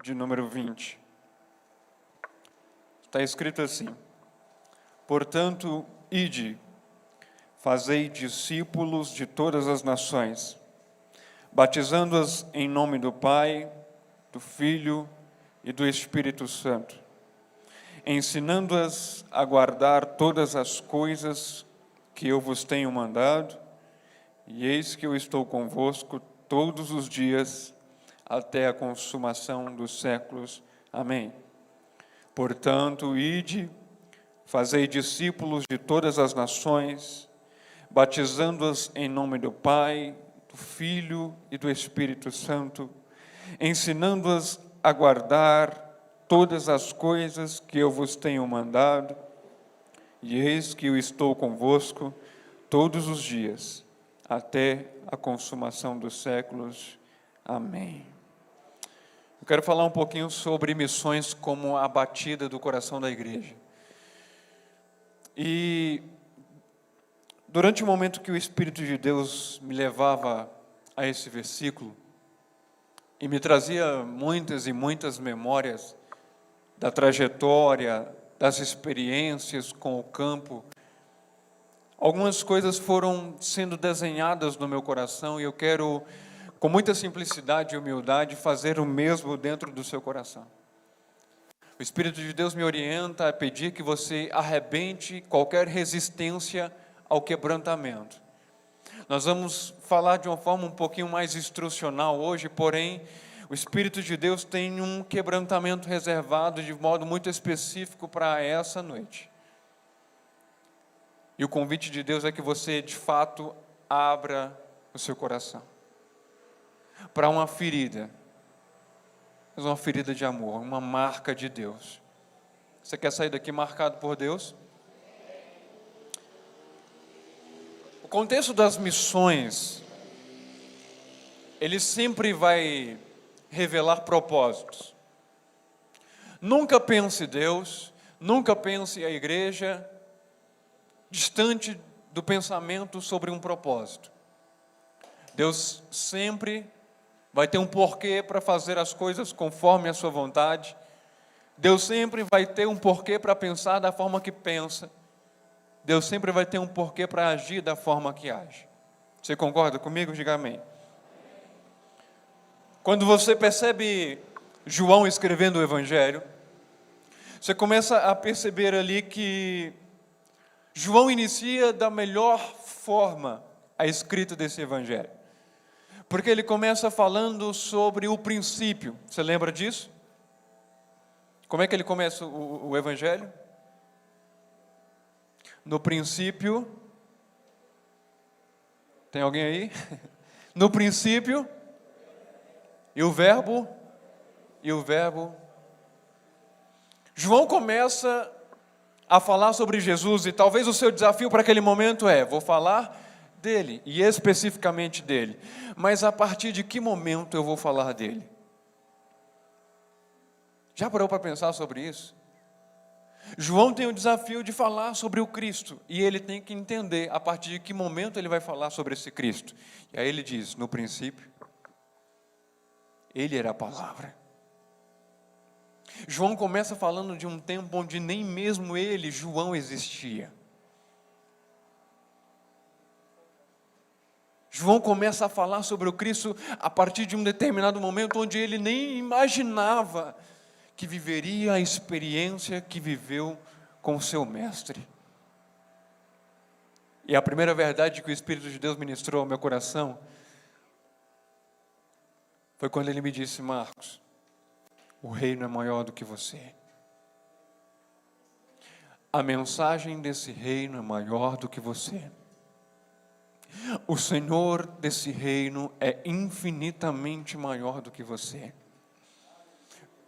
de número 20. Está escrito assim: portanto, ide, fazei discípulos de todas as nações, batizando-as em nome do Pai, do Filho e do Espírito Santo, ensinando-as a guardar todas as coisas que eu vos tenho mandado, e eis que eu estou convosco todos os dias, até a consumação dos séculos. Amém. Portanto, ide, fazei discípulos de todas as nações, batizando-as em nome do Pai, do Filho e do Espírito Santo, ensinando-as a guardar todas as coisas que eu vos tenho mandado, e eis que eu estou convosco todos os dias, até a consumação dos séculos. Amém. Eu quero falar um pouquinho sobre missões como a batida do coração da igreja. E durante o momento que o Espírito de Deus me levava a esse versículo, e me trazia muitas e muitas memórias da trajetória, das experiências com o campo, algumas coisas foram sendo desenhadas no meu coração e eu quero, com muita simplicidade e humildade, fazer o mesmo dentro do seu coração. O Espírito de Deus me orienta a pedir que você arrebente qualquer resistência ao quebrantamento. Nós vamos falar de uma forma um pouquinho mais instrucional hoje, porém, o Espírito de Deus tem um quebrantamento reservado de modo muito específico para essa noite. E o convite de Deus é que você, de fato, abra o seu coração para uma ferida, mas uma ferida de amor, uma marca de Deus. Você quer sair daqui marcado por Deus? O contexto das missões, ele sempre vai revelar propósitos. Nunca pense Deus, nunca pense a igreja distante do pensamento sobre um propósito. Deus sempre vai ter um porquê para fazer as coisas conforme a sua vontade. Deus sempre vai ter um porquê para pensar da forma que pensa. Deus sempre vai ter um porquê para agir da forma que age. Você concorda comigo? Diga amém. Quando você percebe João escrevendo o Evangelho, você começa a perceber ali que João inicia da melhor forma a escrita desse Evangelho. Porque ele começa falando sobre o princípio. Você lembra disso? Como é que ele começa o Evangelho? No princípio, tem alguém aí? No princípio, e o verbo. João começa a falar sobre Jesus, e talvez o seu desafio para aquele momento vou falar dele, e especificamente dele. Mas a partir de que momento eu vou falar dele? Já parou para pensar sobre isso? João tem o desafio de falar sobre o Cristo, e ele tem que entender a partir de que momento ele vai falar sobre esse Cristo. E aí ele diz, no princípio, ele era a palavra. João começa falando de um tempo onde nem mesmo ele, João, existia. João começa a falar sobre o Cristo a partir de um determinado momento onde ele nem imaginava que viveria a experiência que viveu com o seu mestre. E a primeira verdade que o Espírito de Deus ministrou ao meu coração foi quando ele me disse, Marcos, o reino é maior do que você. A mensagem desse reino é maior do que você. O Senhor desse reino é infinitamente maior do que você.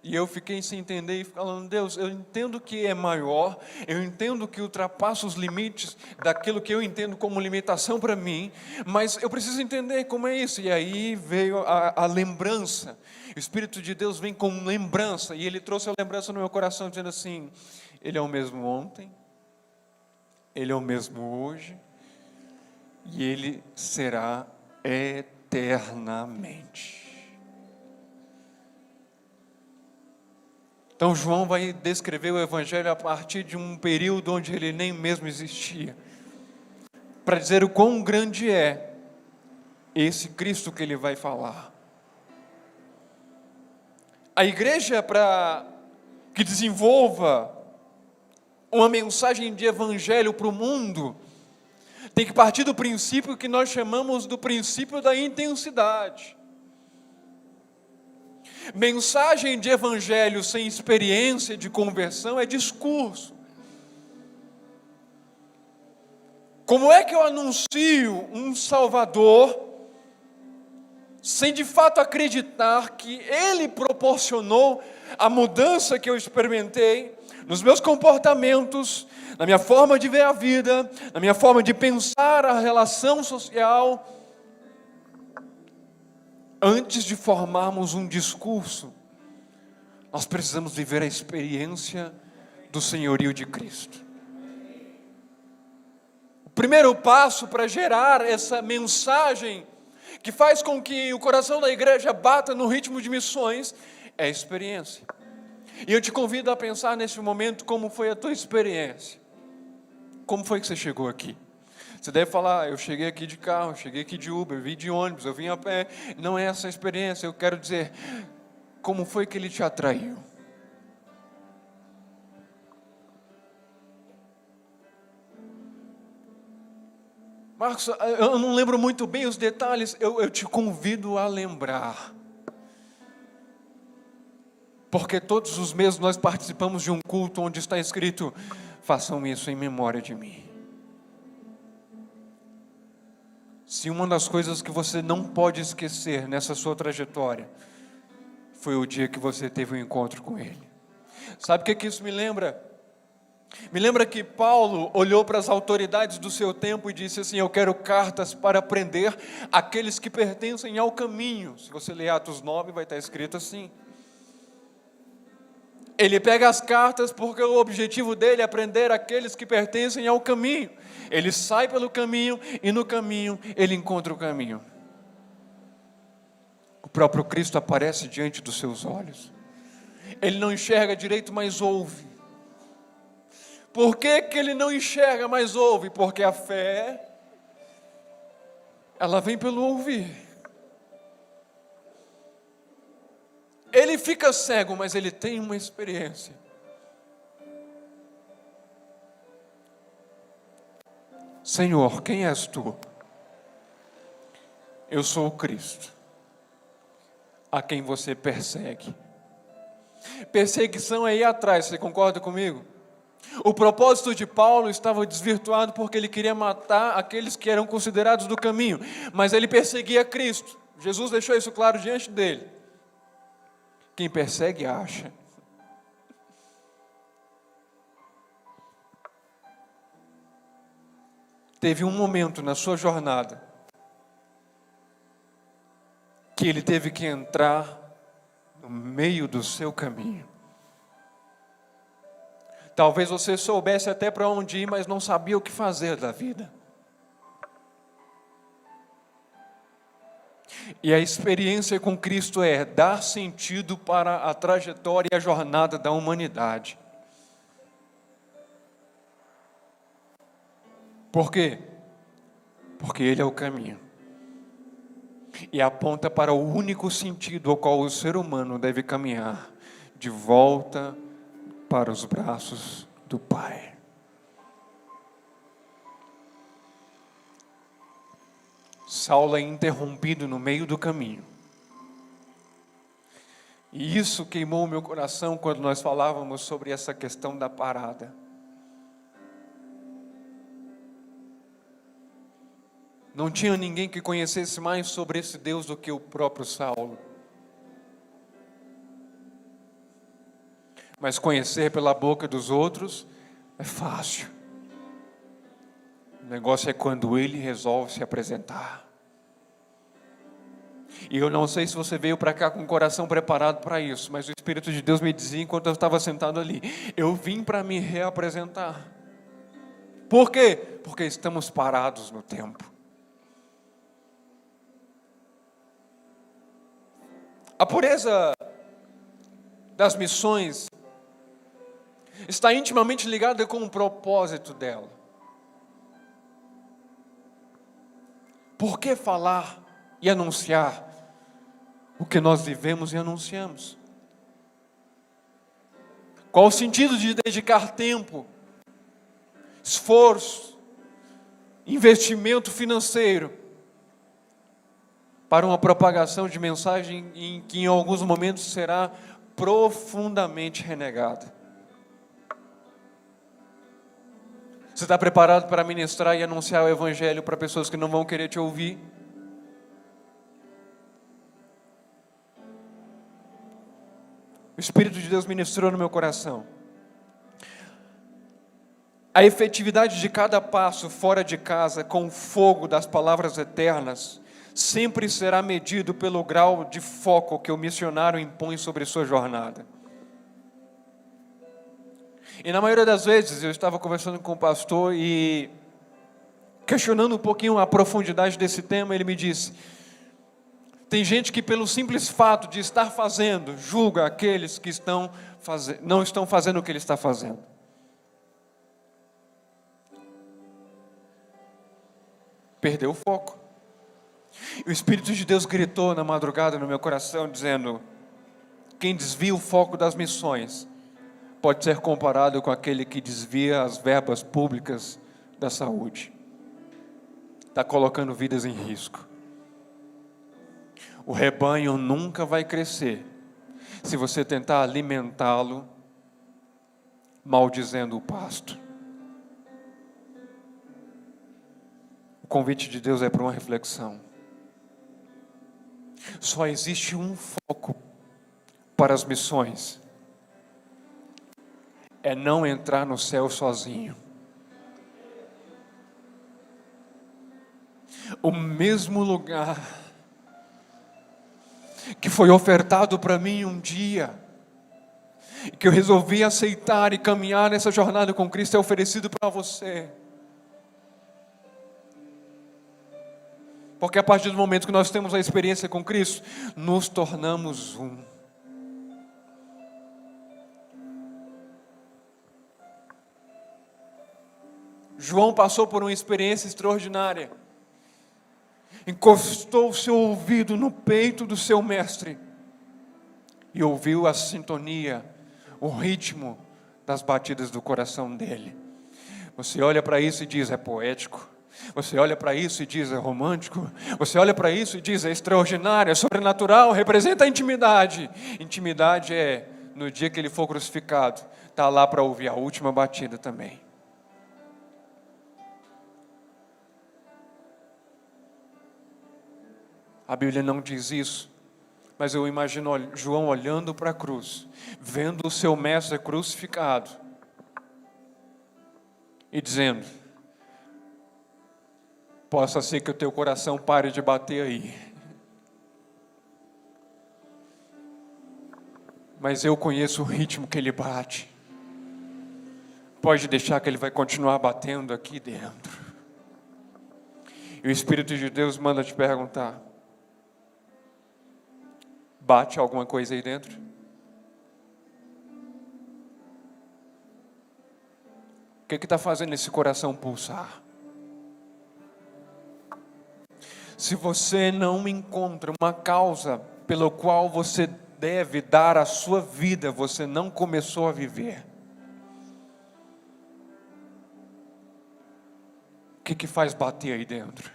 E eu fiquei sem entender e falando, Deus, eu entendo que é maior, eu entendo que ultrapassa os limites daquilo que eu entendo como limitação para mim, mas eu preciso entender como é isso. E aí veio a lembrança. O Espírito de Deus vem com lembrança, e Ele trouxe a lembrança no meu coração, dizendo assim, Ele é o mesmo ontem, Ele é o mesmo hoje, e Ele será eternamente. Então João vai descrever o Evangelho a partir de um período onde ele nem mesmo existia, para dizer o quão grande é esse Cristo que ele vai falar. A igreja, para que desenvolva uma mensagem de Evangelho para o mundo, tem que partir do princípio que nós chamamos do princípio da intensidade. Mensagem de Evangelho sem experiência de conversão é discurso. Como é que eu anuncio um Salvador sem de fato acreditar que Ele proporcionou a mudança que eu experimentei nos meus comportamentos, na minha forma de ver a vida, na minha forma de pensar a relação social? Antes de formarmos um discurso, nós precisamos viver a experiência do senhorio de Cristo. O primeiro passo para gerar essa mensagem que faz com que o coração da igreja bata no ritmo de missões é a experiência. E eu te convido a pensar nesse momento como foi a tua experiência. Como foi que você chegou aqui? Você deve falar, eu cheguei aqui de carro, eu cheguei aqui de Uber, eu vim de ônibus, eu vim a pé. Não é essa a experiência, eu quero dizer, como foi que ele te atraiu? Marcos, eu não lembro muito bem os detalhes, eu te convido a lembrar. Porque todos os meses nós participamos de um culto onde está escrito, façam isso em memória de mim. Se uma das coisas que você não pode esquecer nessa sua trajetória foi o dia que você teve um encontro com Ele. Sabe o que isso me lembra? Me lembra que Paulo olhou para as autoridades do seu tempo e disse assim, eu quero cartas para prender aqueles que pertencem ao caminho. Se você ler Atos 9, vai estar escrito assim. Ele pega as cartas porque o objetivo dele é prender aqueles que pertencem ao caminho. Ele sai pelo caminho e no caminho ele encontra o caminho. O próprio Cristo aparece diante dos seus olhos. Ele não enxerga direito, mas ouve. Por que que ele não enxerga, mas ouve? Porque a fé, ela vem pelo ouvir. Ele fica cego, mas ele tem uma experiência. Senhor, quem és tu? Eu sou o Cristo, a quem você persegue. Perseguição é ir atrás, você concorda comigo? O propósito de Paulo estava desvirtuado porque ele queria matar aqueles que eram considerados do caminho, mas ele perseguia Cristo. Jesus deixou isso claro diante dele. Quem persegue, acha. Teve um momento na sua jornada que ele teve que entrar no meio do seu caminho. Talvez você soubesse até para onde ir, mas não sabia o que fazer da vida. E a experiência com Cristo é dar sentido para a trajetória e a jornada da humanidade. Por quê? Porque Ele é o caminho. E aponta para o único sentido ao qual o ser humano deve caminhar, de volta para os braços do Pai. Saulo é interrompido no meio do caminho. E isso queimou o meu coração quando nós falávamos sobre essa questão da parada. Não tinha ninguém que conhecesse mais sobre esse Deus do que o próprio Saulo. Mas conhecer pela boca dos outros é fácil. O negócio é quando ele resolve se apresentar. E eu não sei se você veio para cá com o coração preparado para isso, mas o Espírito de Deus me dizia enquanto eu estava sentado ali, eu vim para me reapresentar. Por quê? Porque estamos parados no tempo. A pureza das missões está intimamente ligada com o propósito dela. Por que falar e anunciar o que nós vivemos e anunciamos? Qual o sentido de dedicar tempo, esforço, investimento financeiro para uma propagação de mensagem em que em alguns momentos será profundamente renegada? Você está preparado para ministrar e anunciar o Evangelho para pessoas que não vão querer te ouvir? O Espírito de Deus ministrou no meu coração. A efetividade de cada passo fora de casa com o fogo das palavras eternas sempre será medido pelo grau de foco que o missionário impõe sobre sua jornada. E na maioria das vezes eu estava conversando com o pastor e questionando um pouquinho a profundidade desse tema, ele me disse: tem gente que pelo simples fato de estar fazendo, julga aqueles que não estão fazendo o que ele está fazendo. Perdeu o foco. E o Espírito de Deus gritou na madrugada no meu coração, dizendo: quem desvia o foco das missões pode ser comparado com aquele que desvia as verbas públicas da saúde. Está colocando vidas em risco. O rebanho nunca vai crescer se você tentar alimentá-lo maldizendo o pasto. O convite de Deus é para uma reflexão. Só existe um foco para as missões: é não entrar no céu sozinho. O mesmo lugar que foi ofertado para mim um dia, que eu resolvi aceitar e caminhar nessa jornada com Cristo, é oferecido para você. Porque a partir do momento que nós temos a experiência com Cristo, nos tornamos um. João passou por uma experiência extraordinária. Encostou o seu ouvido no peito do seu mestre e ouviu a sintonia, o ritmo das batidas do coração dele. Você olha para isso e diz: é poético. Você olha para isso e diz: é romântico. Você olha para isso e diz: é extraordinário, é sobrenatural, representa a intimidade. Intimidade é, no dia que ele for crucificado, está lá para ouvir a última batida também. A Bíblia não diz isso, mas eu imagino João olhando para a cruz, vendo o seu mestre crucificado e dizendo: possa ser que o teu coração pare de bater aí, mas eu conheço o ritmo que ele bate. Pode deixar que ele vai continuar batendo aqui dentro. E o Espírito de Deus manda te perguntar: bate alguma coisa aí dentro? O que está fazendo esse coração pulsar? Se você não encontra uma causa pela qual você deve dar a sua vida, você não começou a viver. O que faz bater aí dentro?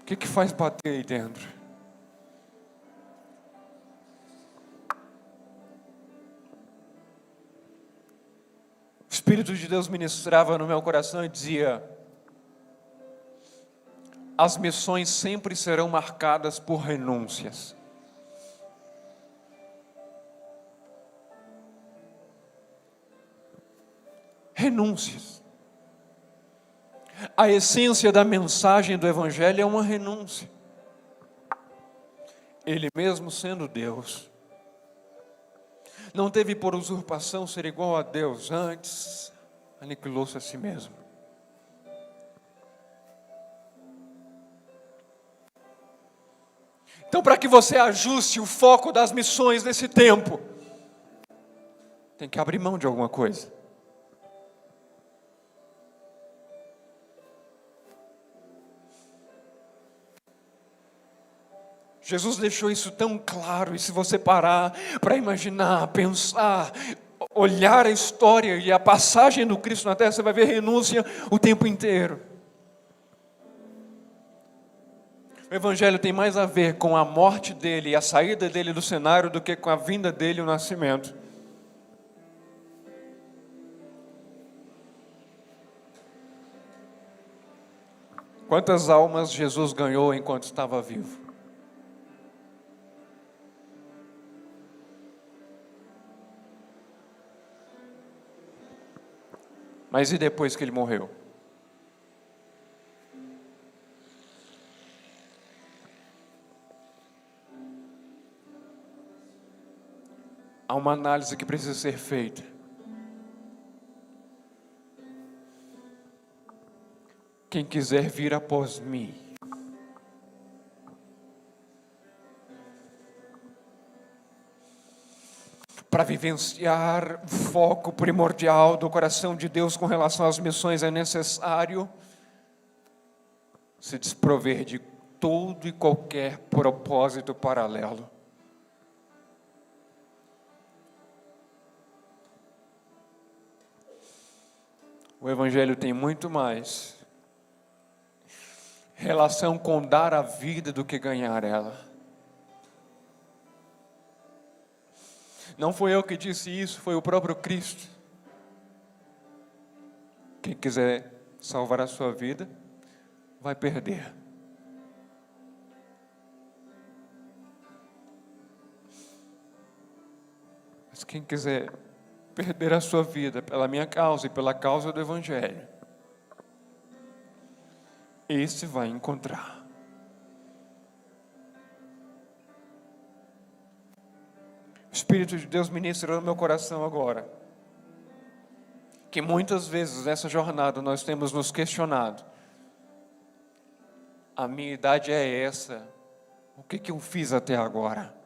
O que faz bater aí dentro? O Espírito de Deus ministrava no meu coração e dizia: as missões sempre serão marcadas por renúncias. Renúncias. A essência da mensagem do Evangelho é uma renúncia. Ele mesmo sendo Deus, não teve por usurpação ser igual a Deus, antes aniquilou-se a si mesmo. Então, para que você ajuste o foco das missões nesse tempo, tem que abrir mão de alguma coisa. Jesus deixou isso tão claro, e se você parar para imaginar, pensar, olhar a história e a passagem do Cristo na terra, você vai ver renúncia o tempo inteiro. O Evangelho tem mais a ver com a morte dele e a saída dele do cenário do que com a vinda dele e o nascimento. Quantas almas Jesus ganhou enquanto estava vivo? Mas e depois que ele morreu? Há uma análise que precisa ser feita. Quem quiser vir após mim, para vivenciar o foco primordial do coração de Deus com relação às missões, é necessário se desprover de todo e qualquer propósito paralelo. O Evangelho tem muito mais relação com dar a vida do que ganhar ela. Não foi eu que disse isso, foi o próprio Cristo. Quem quiser salvar a sua vida, vai perder. Mas quem quiser perder a sua vida pela minha causa e pela causa do Evangelho, esse vai encontrar. O Espírito de Deus ministra no meu coração agora, que muitas vezes nessa jornada nós temos nos questionado: a minha idade é essa, o que eu fiz até agora?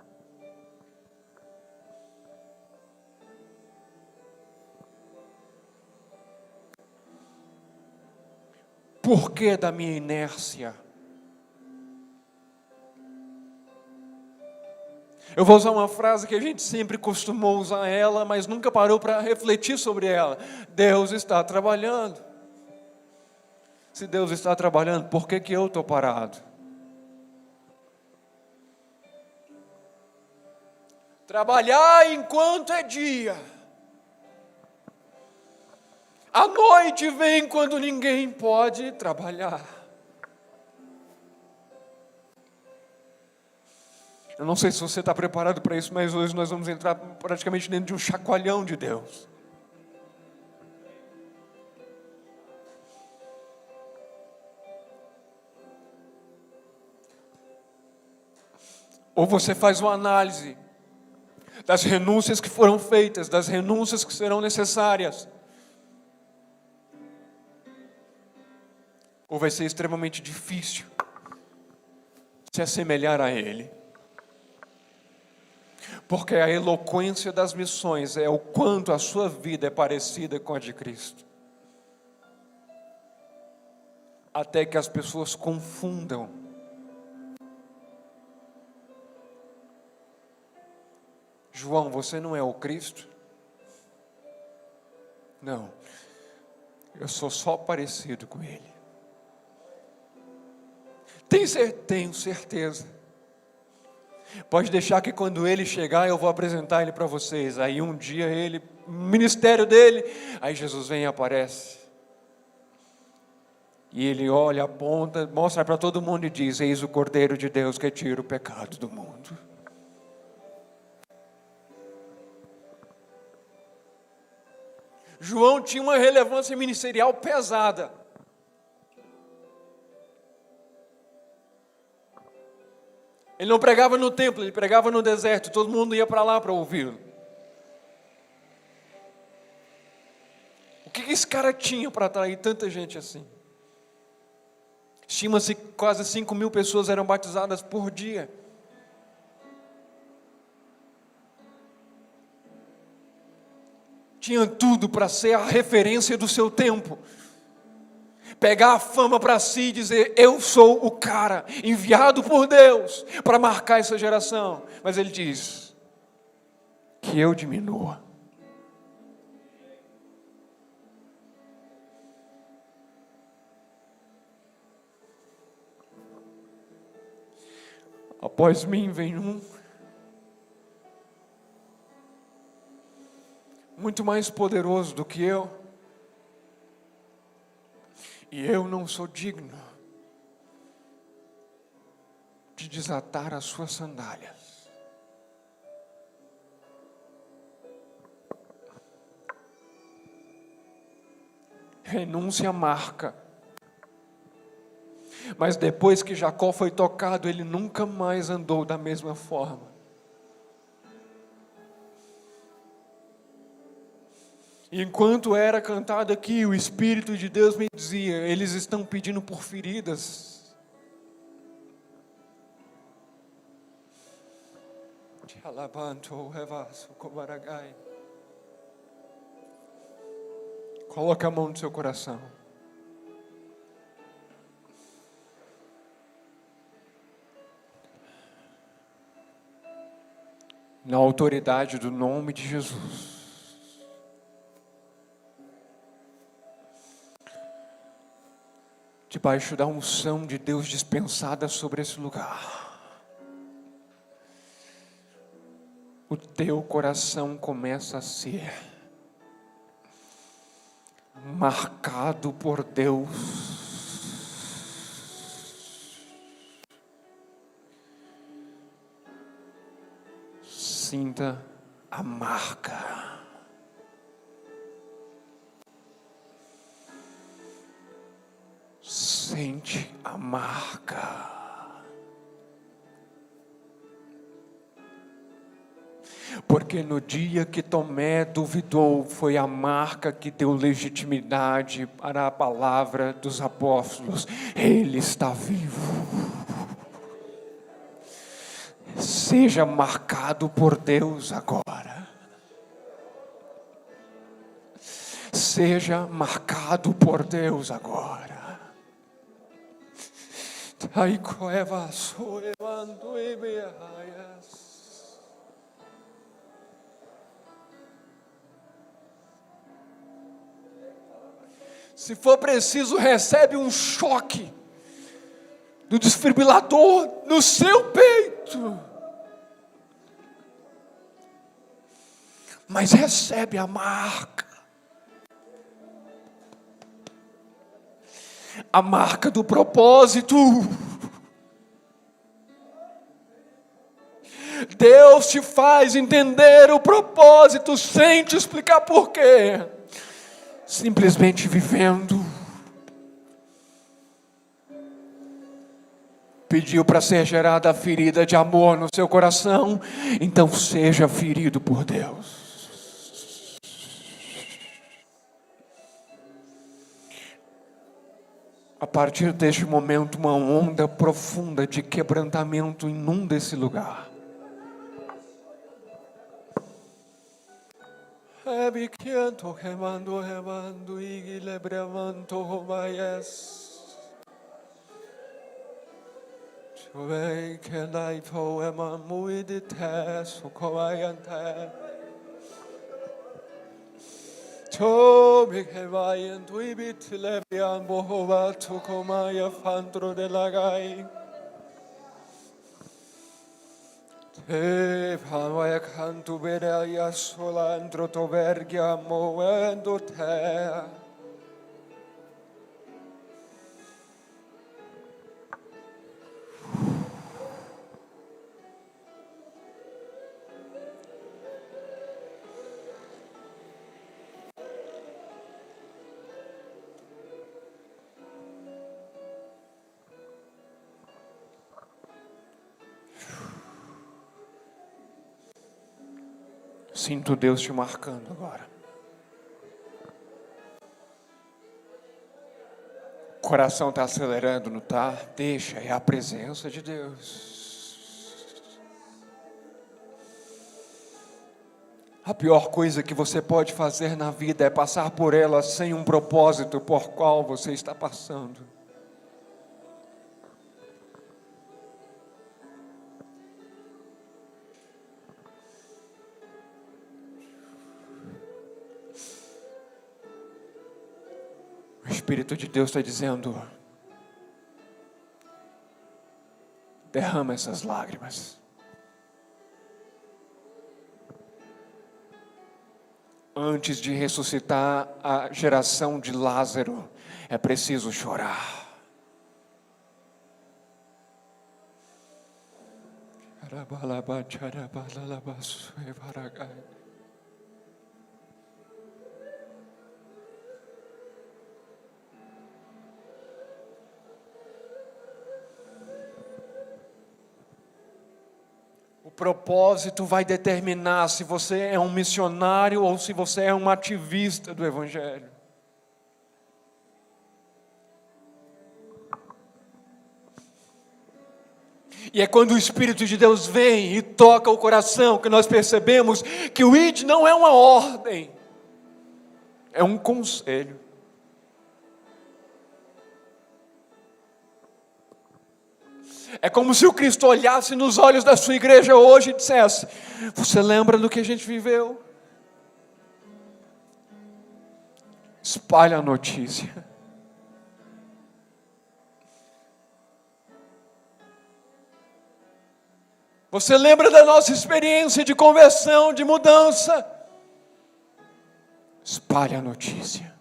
Por que da minha inércia? Eu vou usar uma frase que a gente sempre costumou usar ela, mas nunca parou para refletir sobre ela. Deus está trabalhando. Se Deus está trabalhando, por que eu estou parado? Trabalhar enquanto é dia. A noite vem quando ninguém pode trabalhar. Eu não sei se você está preparado para isso, mas hoje nós vamos entrar praticamente dentro de um chacoalhão de Deus. Ou você faz uma análise das renúncias que foram feitas, das renúncias que serão necessárias, ou vai ser extremamente difícil se assemelhar a Ele. Porque a eloquência das missões é o quanto a sua vida é parecida com a de Cristo. Até que as pessoas confundam. João, você não é o Cristo? Não, eu sou só parecido com Ele. Tenho certeza. Pode deixar que quando Ele chegar, eu vou apresentar Ele para vocês. Aí um dia Ele, o ministério dele, aí Jesus vem e aparece. E Ele olha, aponta, mostra para todo mundo e diz: eis o Cordeiro de Deus que tira o pecado do mundo. João tinha uma relevância ministerial pesada. Ele não pregava no templo, ele pregava no deserto. Todo mundo ia para lá para ouvi-lo. O que esse cara tinha para atrair tanta gente assim? Estima-se que quase 5.000 pessoas eram batizadas por dia. tinha tudo para ser a referência do seu tempo. Pegar a fama para si e dizer, eu sou o cara enviado por Deus para marcar essa geração. Mas ele diz, que eu diminua. Após mim vem um muito mais poderoso do que eu, e eu não sou digno de desatar as suas sandálias. Renúncia marca. Mas depois que Jacó foi tocado, ele nunca mais andou da mesma forma. Enquanto era cantado aqui, o Espírito de Deus me dizia, eles estão pedindo por feridas. Coloque a mão no seu coração. Na autoridade do nome de Jesus. Debaixo da unção de Deus dispensada sobre esse lugar. O teu coração começa a ser marcado por Deus. Sinta a marca. Sente a marca. Porque no dia que Tomé duvidou, foi a marca que deu legitimidade para a palavra dos apóstolos. Ele está vivo. Seja marcado por Deus agora. Seja marcado por Deus agora. Se for preciso, recebe um choque do desfibrilador no seu peito. Mas recebe a marca. A marca do propósito. Deus te faz entender o propósito sem te explicar por quê. Simplesmente vivendo. Pediu para ser gerada a ferida de amor no seu coração, então seja ferido por Deus. A partir deste momento, uma onda profunda de quebrantamento inunda esse lugar. Te pamaya cantu bereia solandro tovergia moendo te. Sinto Deus te marcando agora. O coração está acelerando, não está? Deixa, é a presença de Deus. A pior coisa que você pode fazer na vida é passar por ela sem um propósito por qual você está passando. O Espírito de Deus está dizendo: derrama essas lágrimas. Antes de ressuscitar a geração de Lázaro, é preciso chorar. O propósito vai determinar se você é um missionário ou se você é um ativista do Evangelho. E é quando o Espírito de Deus vem e toca o coração que nós percebemos que o ID não é uma ordem, é um conselho. É como se o Cristo olhasse nos olhos da sua igreja hoje e dissesse: você lembra do que a gente viveu? Espalha a notícia. Você lembra da nossa experiência de conversão, de mudança? Espalha a notícia.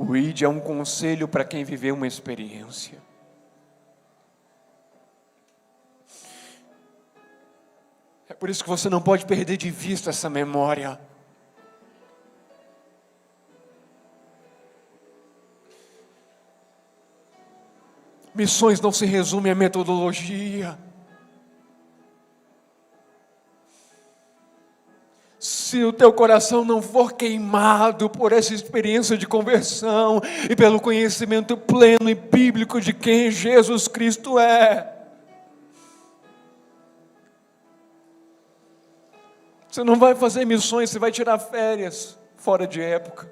O ID é um conselho para quem viveu uma experiência. É por isso que você não pode perder de vista essa memória. Missões não se resumem à metodologia. Se o teu coração não for queimado por essa experiência de conversão e pelo conhecimento pleno e bíblico de quem Jesus Cristo é, você não vai fazer missões, você vai tirar férias fora de época.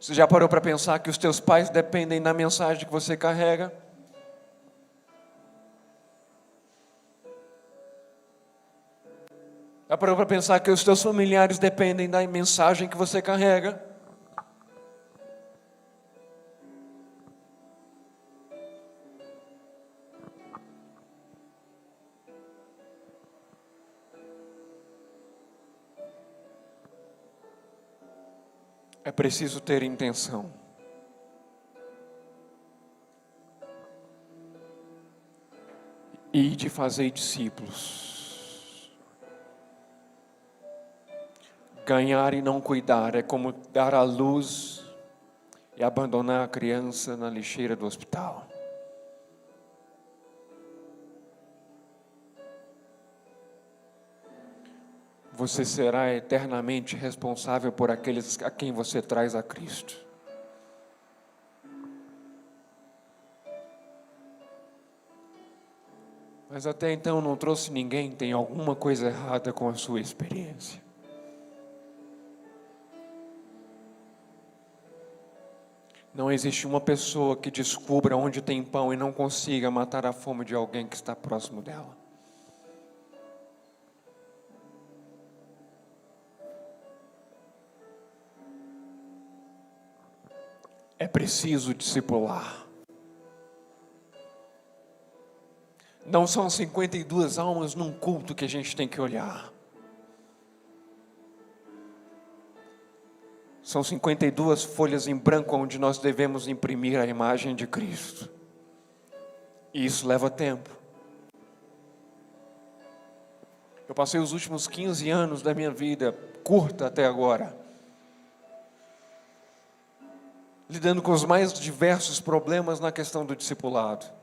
Você já parou para pensar que os teus pais dependem da mensagem que você carrega? Já parou para pensar que os teus familiares dependem da mensagem que você carrega? É preciso ter intenção. E de fazer discípulos. Ganhar e não cuidar é como dar à luz e abandonar a criança na lixeira do hospital. Você será eternamente responsável por aqueles a quem você traz a Cristo. Mas até então não trouxe ninguém, tem alguma coisa errada com a sua experiência. Não existe uma pessoa que descubra onde tem pão e não consiga matar a fome de alguém que está próximo dela. É preciso discipular. Não são 52 almas num culto que a gente tem que olhar. São 52 folhas em branco onde nós devemos imprimir a imagem de Cristo. E isso leva tempo. Eu passei os últimos 15 anos da minha vida, curta até agora, lidando com os mais diversos problemas na questão do discipulado.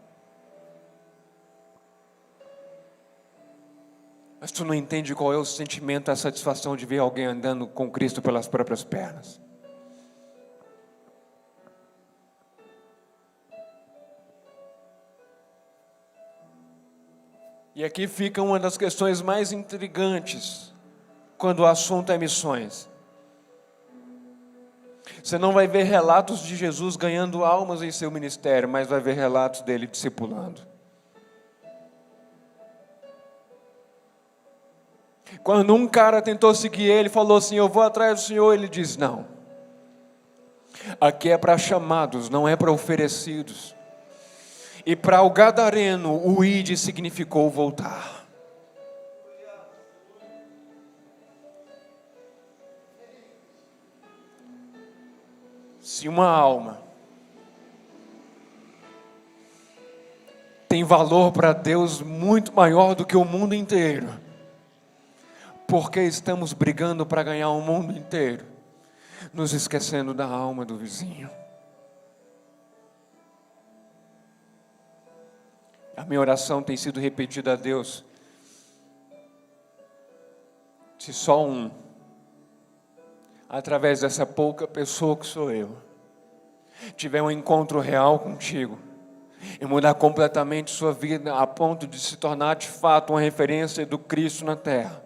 Mas tu não entende qual é o sentimento, a satisfação de ver alguém andando com Cristo pelas próprias pernas. E aqui fica uma das questões mais intrigantes quando o assunto é missões. Você não vai ver relatos de Jesus ganhando almas em seu ministério, mas vai ver relatos dele discipulando. Quando um cara tentou seguir ele, falou assim: eu vou atrás do Senhor, ele diz: não. Aqui é para chamados, não é para oferecidos. E para o gadareno, o ide significou voltar. Se uma alma tem valor para Deus muito maior do que o mundo inteiro, porque estamos brigando para ganhar o mundo inteiro, nos esquecendo da alma do vizinho. A minha oração tem sido repetida a Deus: se só um, através dessa pouca pessoa que sou eu, tiver um encontro real contigo e mudar completamente sua vida a ponto de se tornar de fato uma referência do Cristo na terra,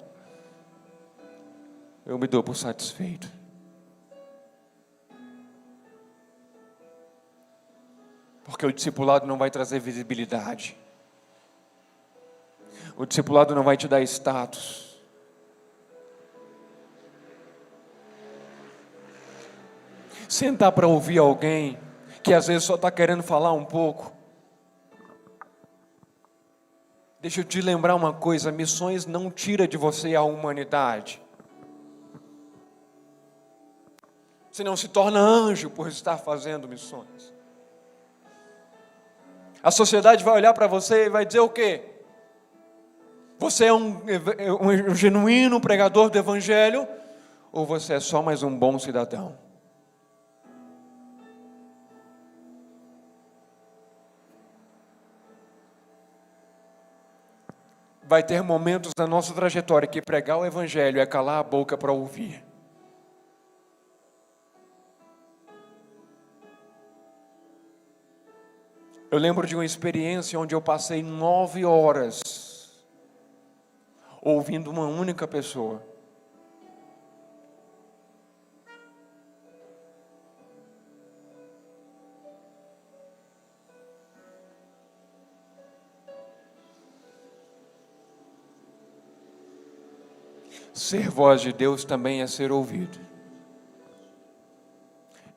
eu me dou por satisfeito. Porque o discipulado não vai trazer visibilidade. O discipulado não vai te dar status. Sentar para ouvir alguém que às vezes só está querendo falar um pouco. Deixa eu te lembrar uma coisa: missões não tira de você a humanidade. Você não se torna anjo por estar fazendo missões. A sociedade vai olhar para você e vai dizer o quê? Você é um genuíno pregador do evangelho, ou você é só mais um bom cidadão? Vai ter momentos na nossa trajetória que pregar o evangelho é calar a boca para ouvir. Eu lembro de uma experiência onde eu passei 9 horas ouvindo uma única pessoa. Ser voz de Deus também é ser ouvido.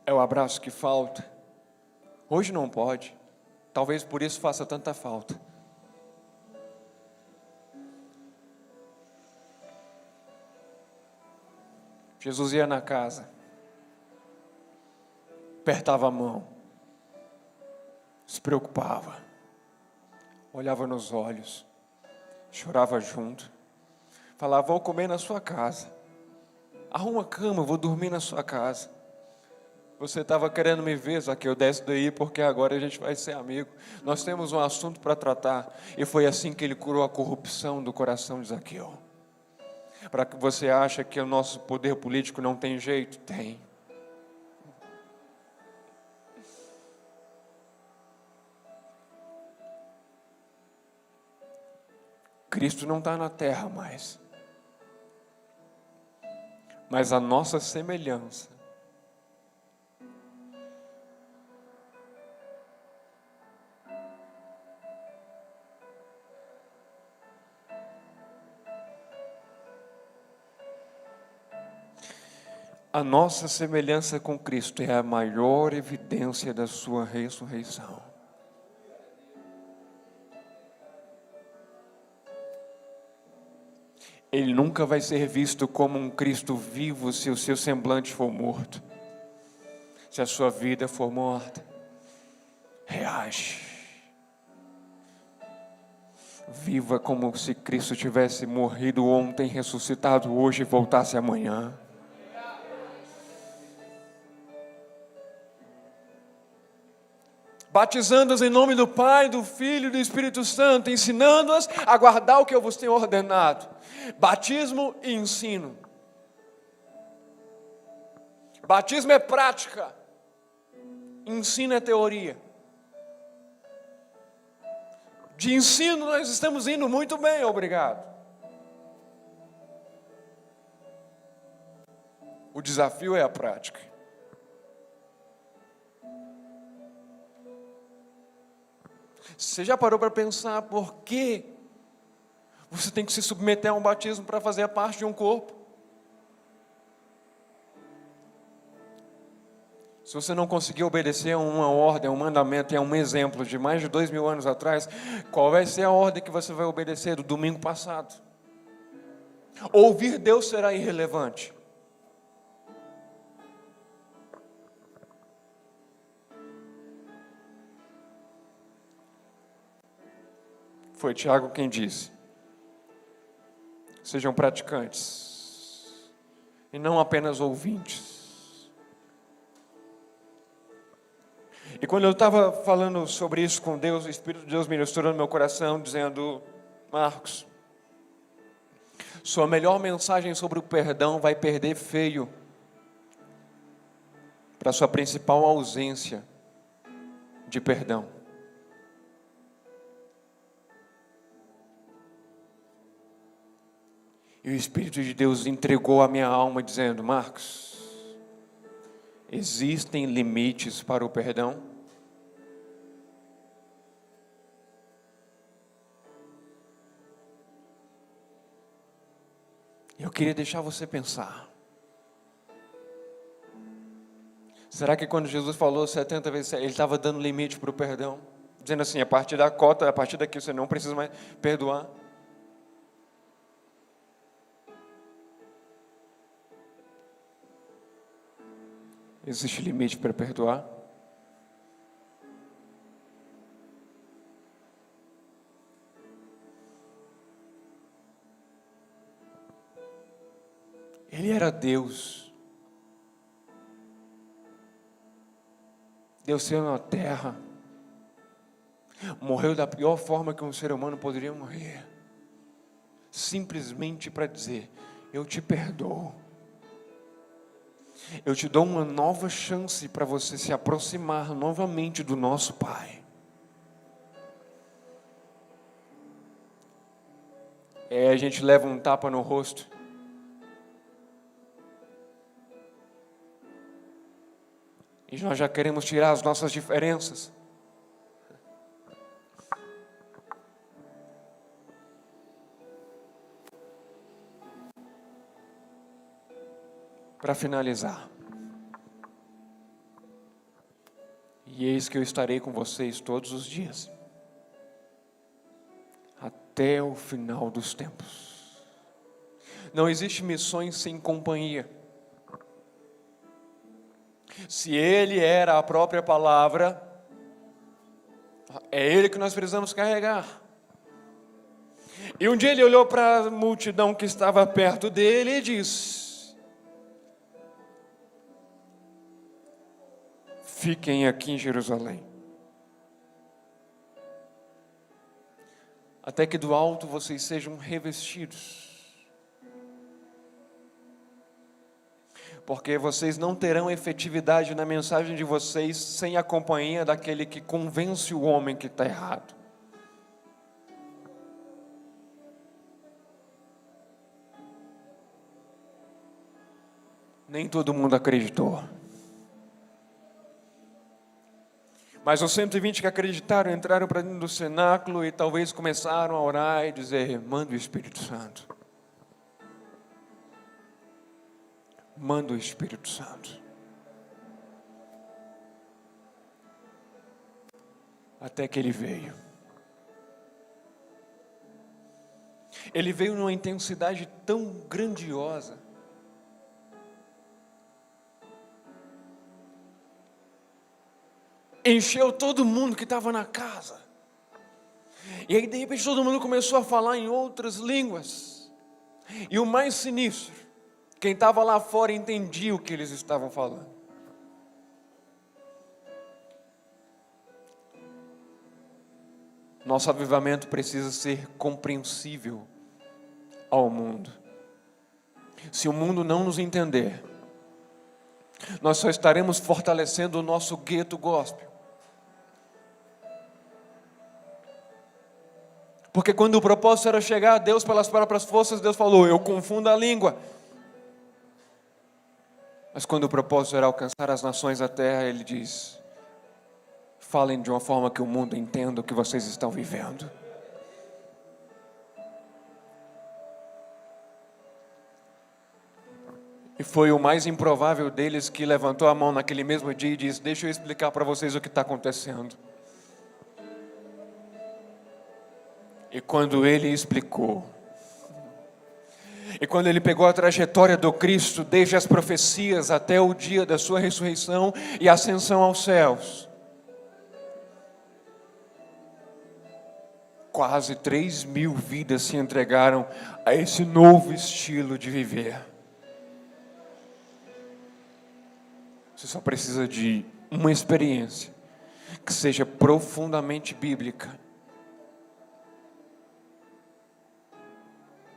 É o abraço que falta. Hoje não pode. Talvez por isso faça tanta falta. Jesus ia na casa, apertava a mão, se preocupava, olhava nos olhos, chorava junto, falava: vou comer na sua casa, arruma a cama, vou dormir na sua casa. Você estava querendo me ver, Zaqueu, desce daí, porque agora a gente vai ser amigo. Nós temos um assunto para tratar. E foi assim que ele curou a corrupção do coração de Zaqueu. Para que você acha que o nosso poder político não tem jeito? Tem. Cristo não está na terra mais. Mas a nossa semelhança com Cristo é a maior evidência da sua ressurreição. Ele nunca vai ser visto como um Cristo vivo se o seu semblante for morto. Se a sua vida for morta, reage. Viva como se Cristo tivesse morrido ontem, ressuscitado hoje e voltasse amanhã. Batizando-as em nome do Pai, do Filho e do Espírito Santo, ensinando-as a guardar o que eu vos tenho ordenado. Batismo e ensino. Batismo é prática, ensino é teoria. De ensino nós estamos indo muito bem, obrigado. O desafio é a prática. Você já parou para pensar por que você tem que se submeter a um batismo para fazer parte de um corpo? Se você não conseguir obedecer a uma ordem, a um mandamento e a um exemplo de mais de 2000 anos atrás, qual vai ser a ordem que você vai obedecer do domingo passado? Ouvir Deus será irrelevante. Foi Tiago quem disse: sejam praticantes e não apenas ouvintes. E quando eu estava falando sobre isso com Deus, o Espírito de Deus ministrou no meu coração, dizendo: Marcos, sua melhor mensagem sobre o perdão vai perder feio para sua principal ausência de perdão. E o Espírito de Deus entregou a minha alma dizendo: Marcos, existem limites para o perdão? Eu queria deixar você pensar. Será que quando Jesus falou 70 vezes, ele estava dando limite para o perdão? Dizendo assim, a partir da cota, a partir daqui você não precisa mais perdoar? Existe limite para perdoar? Ele era Deus. Deus saiu na terra. Morreu da pior forma que um ser humano poderia morrer. Simplesmente para dizer: eu te perdoo. Eu te dou uma nova chance para você se aproximar novamente do nosso Pai. A gente leva um tapa no rosto. E nós já queremos tirar as nossas diferenças. Para finalizar, e eis que eu estarei com vocês todos os dias, até o final dos tempos. Não existe missões sem companhia. Se Ele era a própria palavra, é Ele que nós precisamos carregar. E um dia Ele olhou para a multidão que estava perto dele e disse: fiquem aqui em Jerusalém, até que do alto vocês sejam revestidos, porque vocês não terão efetividade na mensagem de vocês sem a companhia daquele que convence o homem que está errado. Nem todo mundo acreditou. Mas os 120 que acreditaram entraram para dentro do cenáculo e talvez começaram a orar e dizer: manda o Espírito Santo. Manda o Espírito Santo. Até que ele veio. Ele veio numa intensidade tão grandiosa. Encheu todo mundo que estava na casa. E aí de repente todo mundo começou a falar em outras línguas. E o mais sinistro, quem estava lá fora entendia o que eles estavam falando. Nosso avivamento precisa ser compreensível ao mundo. Se o mundo não nos entender, nós só estaremos fortalecendo o nosso gueto gospel. Porque quando o propósito era chegar a Deus pelas próprias forças, Deus falou, eu confundo a língua. Mas quando o propósito era alcançar as nações da terra, Ele diz, falem de uma forma que o mundo entenda o que vocês estão vivendo. E foi o mais improvável deles que levantou a mão naquele mesmo dia e disse, deixa eu explicar para vocês o que está acontecendo. E quando ele explicou, e quando ele pegou a trajetória do Cristo, desde as profecias até o dia da sua ressurreição e ascensão aos céus, quase 3.000 vidas se entregaram a esse novo estilo de viver. Você só precisa de uma experiência que seja profundamente bíblica,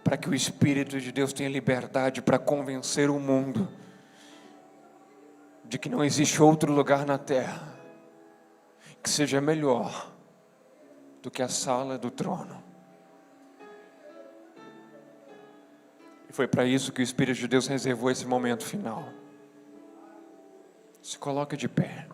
para que o Espírito de Deus tenha liberdade para convencer o mundo de que não existe outro lugar na terra que seja melhor do que a sala do trono. E foi para isso que o Espírito de Deus reservou esse momento final. Se coloque de pé.